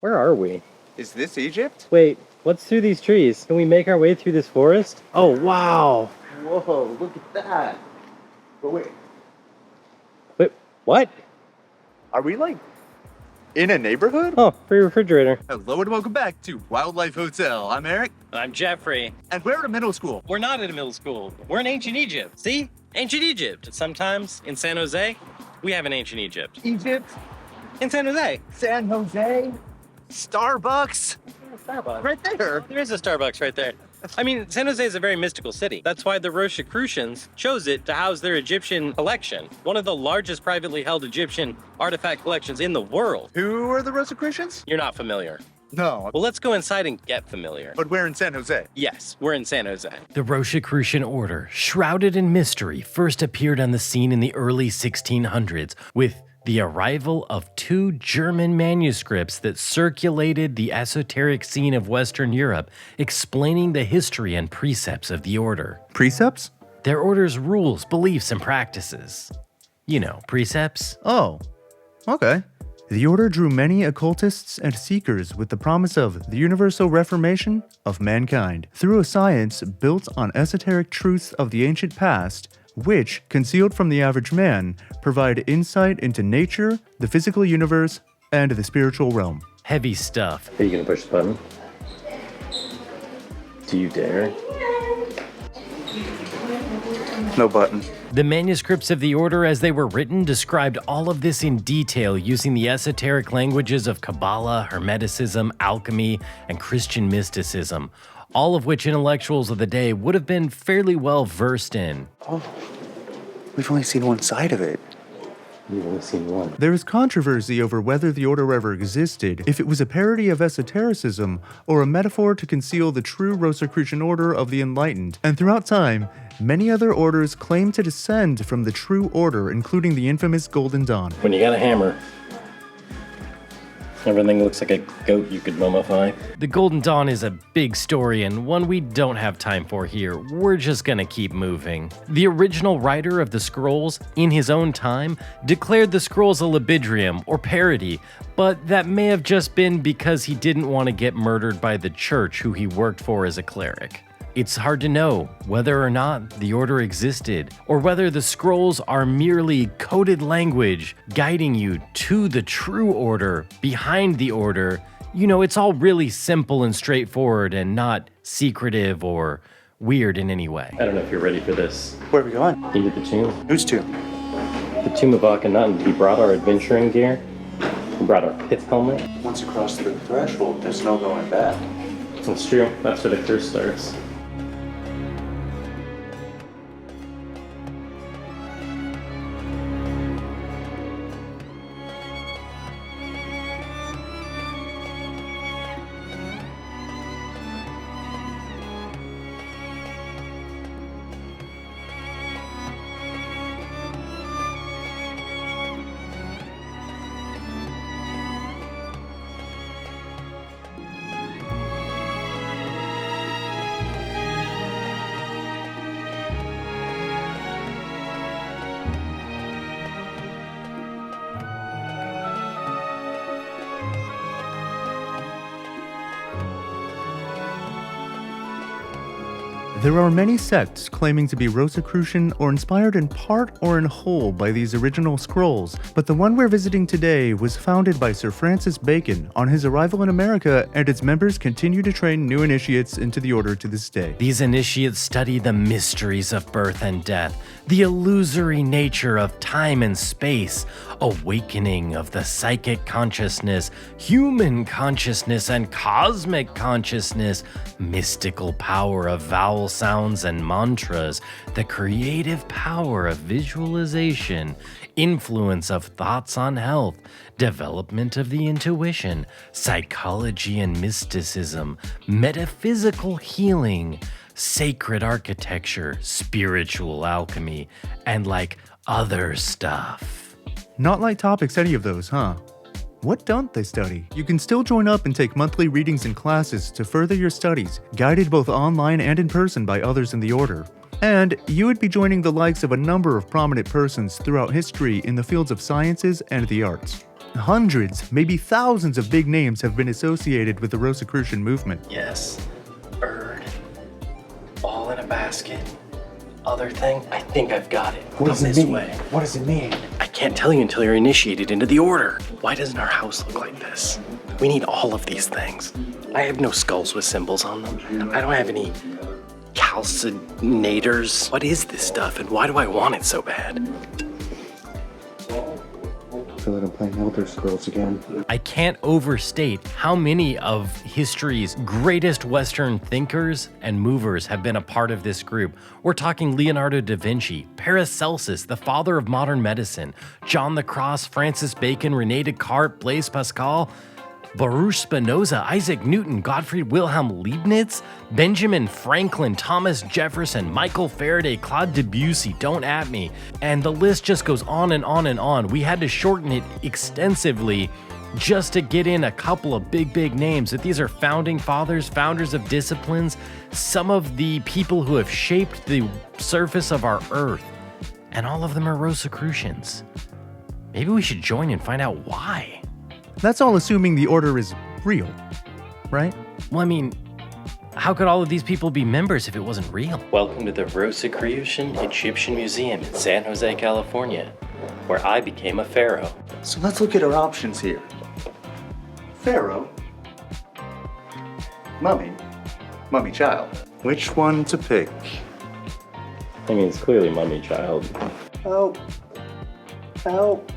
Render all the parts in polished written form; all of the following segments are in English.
Where are we? Is this Egypt? Wait, what's through these trees? Can we make our way through this forest? Oh, wow. Whoa, look at that. But wait, Wait, what? are we like in a neighborhood? Oh, free refrigerator. Hello and welcome back to Wildlife Hotel. I'm Eric, I'm Geoffrey. and we're at a middle school. We're not at a middle school. We're in ancient Egypt. See? Ancient Egypt. Sometimes in San Jose, we have an ancient Egypt. Egypt, In San Jose. San Jose, Starbucks, Starbucks. right there. There is a Starbucks right there. I mean, San Jose is a very mystical city. That's why the Rosicrucians chose it to house their Egyptian collection, one of the largest privately held Egyptian artifact collections in the world. Who are the Rosicrucians? You're not familiar. No, Well, let's go inside and get familiar. but we're in San Jose. Yes, we're in San Jose. The Rosicrucian Order, shrouded in mystery, first appeared on the scene in the early 1600s with the arrival of two German manuscripts that circulated the esoteric scene of Western Europe, explaining the history and precepts of the order. Precepts? Their order's rules, beliefs, and practices. You know, precepts. Oh, okay. The order drew many occultists and seekers with the promise of the universal reformation of mankind through a science built on esoteric truths of the ancient past, which, concealed from the average man, provide insight into nature, the physical universe, and the spiritual realm. Heavy stuff. Are you gonna push the button? Do you dare? No button. The manuscripts of the order as they were written described all of this in detail using the esoteric languages of Kabbalah, Hermeticism, alchemy, and Christian mysticism, all of which intellectuals of the day would have been fairly well versed in. Oh, we've only seen one side of it. You've only seen one. There is controversy over whether the order ever existed, if it was a parody of esotericism, or a metaphor to conceal the true Rosicrucian Order of the Enlightened. And throughout time, many other orders claim to descend from the true order, including the infamous Golden Dawn. When you got a hammer, everything looks like a goat you could mummify. The Golden Dawn is a big story and one we don't have time for here. We're just gonna keep moving. The original writer of the scrolls, in his own time, declared the scrolls a libidrium or parody, but that may have just been because he didn't want to get murdered by the church who he worked for as a cleric. It's hard to know whether or not the order existed, or whether the scrolls are merely coded language guiding you to the true order behind the order. You know, it's all really simple and straightforward and not secretive or weird in any way. I don't know if you're ready for this. Where are we going? Into the tomb. Who's two? The tomb of Akhenaten. We brought our adventuring gear. We brought our pith helmet. Once you cross the threshold, there's no going back. That's true. That's where the curse starts. There are many sects claiming to be Rosicrucian or inspired in part or in whole by these original scrolls, but the one we're visiting today was founded by Sir Francis Bacon on his arrival in America, and its members continue to train new initiates into the order to this day. These initiates study the mysteries of birth and death, the illusory nature of time and space, awakening of the psychic consciousness, human consciousness, and cosmic consciousness, mystical power of vowel sounds and mantras, the creative power of visualization, influence of thoughts on health, development of the intuition, psychology and mysticism, metaphysical healing, sacred architecture, spiritual alchemy, and like other stuff. Not light topics, any of those, huh? What don't they study? You can still join up and take monthly readings and classes to further your studies, guided both online and in person by others in the order. And you would be joining the likes of a number of prominent persons throughout history in the fields of sciences and the arts. Hundreds, maybe thousands of big names have been associated with the Rosicrucian movement. Yes. Bird. All in a basket. Other thing, I think I've got it. What does Come it this mean? way. What does it mean? I can't tell you until you're initiated into the order. Why doesn't our house look like this? We need all of these things. I have no skulls with symbols on them. I don't have any calcinators. What is this stuff and why do I want it so bad? I feel like I'm playing Elder Scrolls again. I can't overstate how many of history's greatest Western thinkers and movers have been a part of this group. We're talking Leonardo da Vinci, Paracelsus, the father of modern medicine, John the Cross, Francis Bacon, René Descartes, Blaise Pascal, Baruch Spinoza, Isaac Newton, Gottfried Wilhelm Leibniz, Benjamin Franklin, Thomas Jefferson, Michael Faraday, Claude Debussy, don't at me. And the list just goes on and on and on. We had to shorten it extensively just to get in a couple of big names. That these are founding fathers, founders of disciplines, some of the people who have shaped the surface of our earth. And all of them are Rosicrucians. Maybe we should join and find out why. That's all assuming the order is real, right? Well, I mean, how could all of these people be members if it wasn't real? Welcome to the Rosicrucian Egyptian Museum in San Jose, California, where I became a pharaoh. So let's look at our options here. Pharaoh. Mummy. Mummy child. Which one to pick? I mean, it's clearly Mummy Child. Help. Help.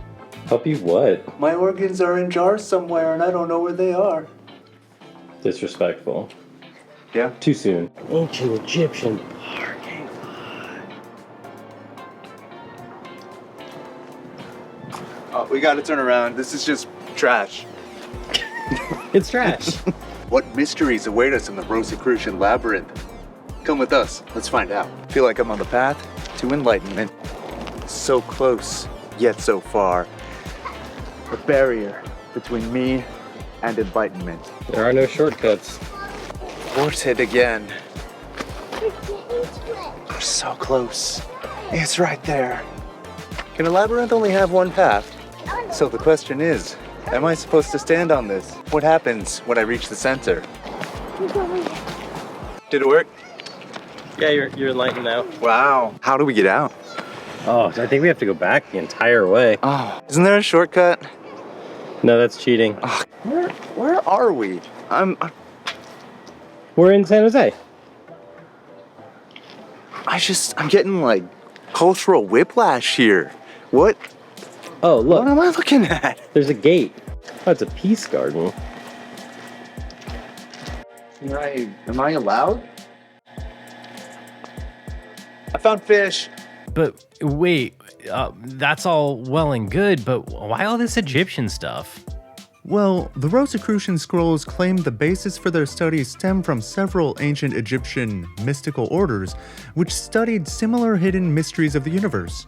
Help you what? My organs are in jars somewhere and I don't know where they are. Disrespectful. Yeah? Too soon. Ancient Egyptian parking. Oh, we gotta turn around. This is just trash. It's trash. What mysteries await us in the Rosicrucian labyrinth? Come with us. Let's find out. Feel like I'm on the path to enlightenment. So close, yet so far. A barrier between me and enlightenment. There are no shortcuts. Thwarted again. We're so close. It's right there. Can a labyrinth only have one path? So the question is, am I supposed to stand on this? What happens when I reach the center? Did it work? Yeah, you're enlightened now. Wow. How do we get out? Oh, I think we have to go back the entire way. Oh, isn't there a shortcut? No, that's cheating. Where are we? I'm We're in San Jose. I'm getting like cultural whiplash here. What Oh, look. am I looking at? There's a gate. Oh, it's a peace garden. Am I allowed? I found fish. But wait, that's all well and good, but why all this Egyptian stuff? Well, the Rosicrucian scrolls claim the basis for their studies stem from several ancient Egyptian mystical orders, which studied similar hidden mysteries of the universe.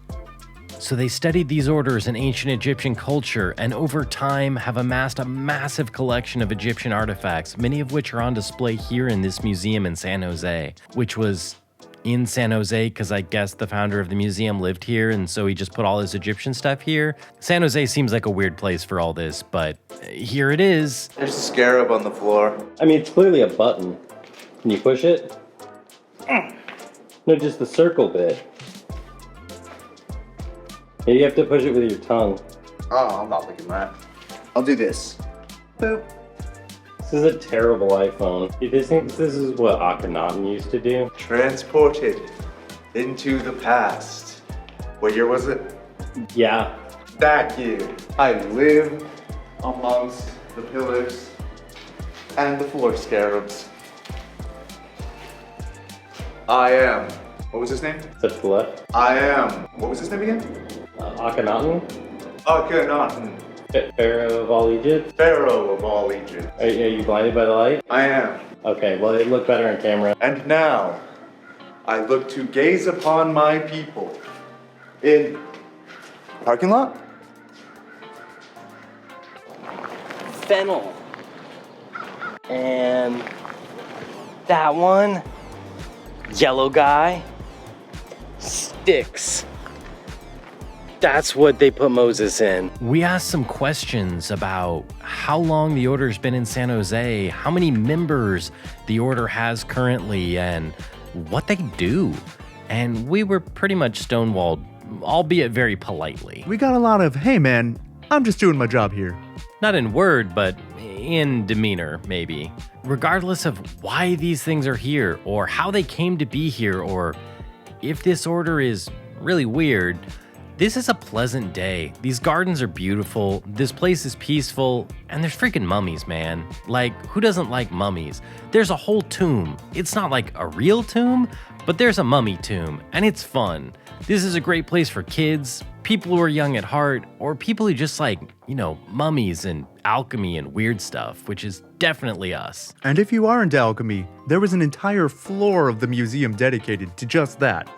So they studied these orders in ancient Egyptian culture and over time have amassed a massive collection of Egyptian artifacts, many of which are on display here in this museum in San Jose, which was in San Jose because I guess the founder of the museum lived here and so he just put all his Egyptian stuff here. San Jose seems like a weird place for all this, but here it is. There's a scarab on the floor. I mean, it's clearly a button. Can you push it? No, just the circle bit. Yeah, you have to push it with your tongue. Oh, I'm not looking at that. I'll do this. Boop. This is a terrible iPhone. Do you think this is what Akhenaten used to do? Transported into the past. What year was it? Yeah. That year. I live amongst the pillars and the floor scarabs. I am. What was his name? Is that to the left? I am. What was his name again? Akhenaten? Akhenaten. Pharaoh of all Egypt? Pharaoh of all Egypt. Are you blinded by the light? I am. Okay, well, it looked better on camera. And now, I look to gaze upon my people in parking lot? Fennel. And that one, yellow guy, sticks. That's what they put Moses in. We asked some questions about how long the Order's been in San Jose, how many members the Order has currently, and what they do. And we were pretty much stonewalled, albeit very politely. We got a lot of, hey man, I'm just doing my job here. Not in word, but in demeanor, maybe. Regardless of why these things are here, or how they came to be here, or if this order is really weird, this is a pleasant day. These gardens are beautiful, this place is peaceful, and there's freaking mummies, man. Like, who doesn't like mummies? There's a whole tomb. It's not like a real tomb, but there's a mummy tomb, and it's fun. This is a great place for kids, people who are young at heart, or people who just like, mummies and alchemy and weird stuff, which is definitely us. And if you are into alchemy, there was an entire floor of the museum dedicated to just that.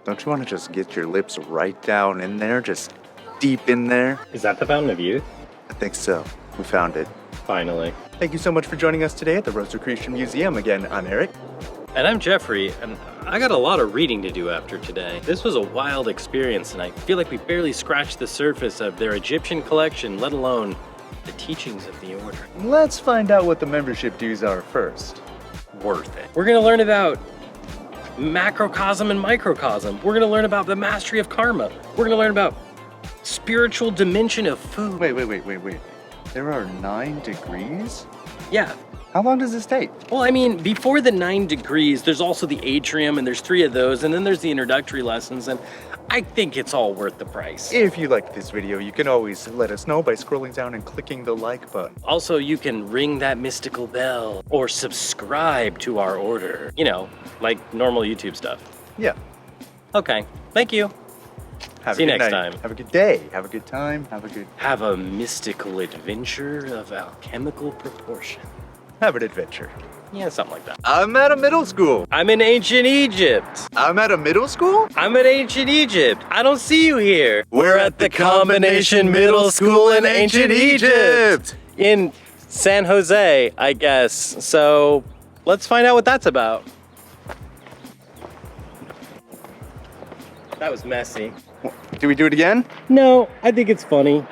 Don't you want to just get your lips right down in there, just deep in there? Is that the Fountain of Youth? I think so. We found it. Finally. Thank you so much for joining us today at the Rosicrucian Museum. Again, I'm Eric. And I'm Geoffrey, and I got a lot of reading to do after today. This was a wild experience, and I feel like we barely scratched the surface of their Egyptian collection, let alone the teachings of the Order. Let's find out what the membership dues are first. Worth it. We're gonna learn about macrocosm and microcosm. We're gonna learn about the mastery of karma. We're gonna learn about spiritual dimension of food. Wait. There are 9 degrees? Yeah. How long does this take? Well, I mean, before the 9 degrees, there's also the atrium, and there's 3 of those, and then there's the introductory lessons, and I think it's all worth the price. If you liked this video, you can always let us know by scrolling down and clicking the like button. Also, you can ring that mystical bell or subscribe to our order. Like normal YouTube stuff. Yeah. Okay, thank you. Have See a you good next night. time. Have a good day. Have a good time. Have a mystical adventure of alchemical proportion. Have an adventure. Yeah, something like that. I'm at a middle school. I'm in ancient Egypt. I'm at a middle school? I'm in ancient Egypt. I don't see you here. We're at the combination middle school in ancient Egypt. In San Jose, I guess. So let's find out what that's about. That was messy. Do we do it again? No, I think it's funny.